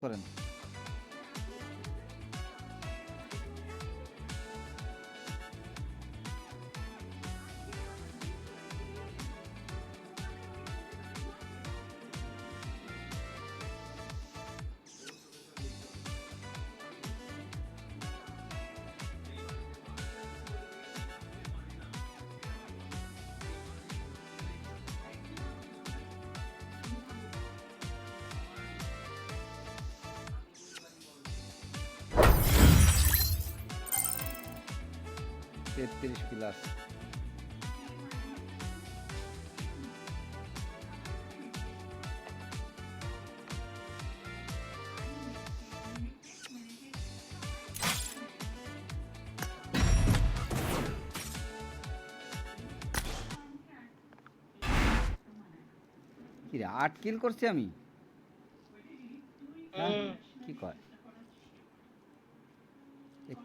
করেন। তেত্রিশ প্লাস কিরে 8 কিল করছি আমি। কি কয়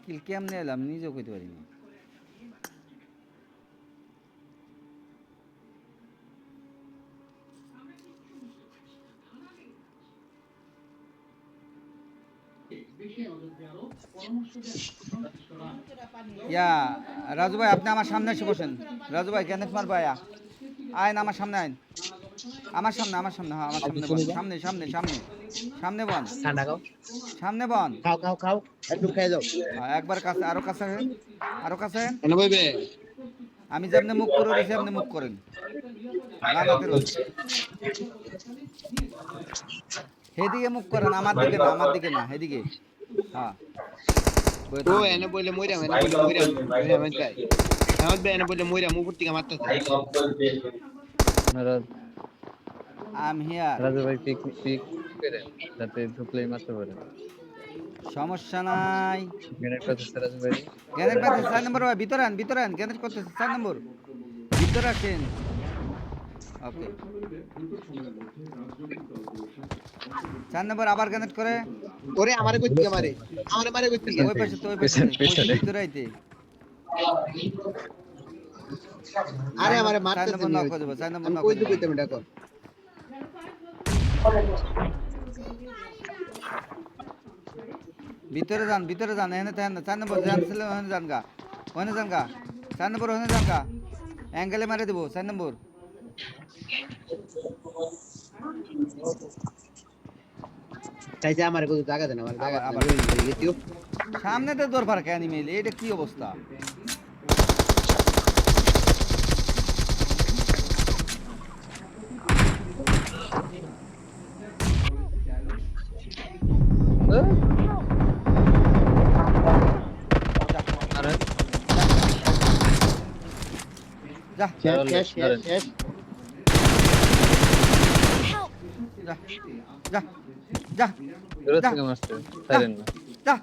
কিল কেমনে এলাম নিজেও কইতে পারিনি। ইয়া রাজু ভাই আপনি আমার সামনে এসে বসেন। রাজু ভাই কেন মার ভাই আইন আমার সামনে আইন। আমার সামনে হ্যাঁ আমার সামনে বন সামনে সামনে সামনে সামনে বন সামনে বন খাও খাও খাও একটু খেয়ে যাও একবার কাছে আরো কাছে আরো কাছে এনে বইবে আমি যেমনি মুখ করে দিছি আপনি মুখ করেন লাগাতে রোজ হেদিকে মুখ করেন আমার দিকে না হেদিকে হ্যাঁ ও এনে বইলে মইরা আমি যাই আমার বে এনে বইলে মইরা মুখ থেকে মারতেছে ভাই কম করবে আম হিয়ার রাজু ভাই পিক করে যাতে ঢুকলেই মারতে পারে। সমস্যা নাই। গ্রেনেড করতেছে রাজু ভাই। গ্রেনেড পাচ্ছে 4 নম্বর ভাই ভিতরে আন গ্রেনেড করতেছে 4 নম্বর ভিতরে আসেন। ওকে 4 নম্বর আবার গ্রেনেড করে ওরে আমারে কই থেকে মারে আমারে মারে কই থেকে ওই পাশে ভিতরে আইতে আরে আমারে মারতেছে 4 নম্বর নক করে দেব 4 নম্বর নক কই করে দিতে দেব তুমি ডাকো ভিতরে যান এখানে তেন 4 নম্বর যান ছিল ওখানে যান গা 4 নম্বর ওখানে যান গা অ্যাঙ্গেলে মারে দেব 4 নম্বর চাইছে আমারে কই জায়গা দেন আমার জায়গা আবার গেছিও সামনে তো দৌড় পার কেন মেলে এটা কি অবস্থা। আরে যা শেষ যা যা যা দূর থেকে মারছে সাইলেন না। যা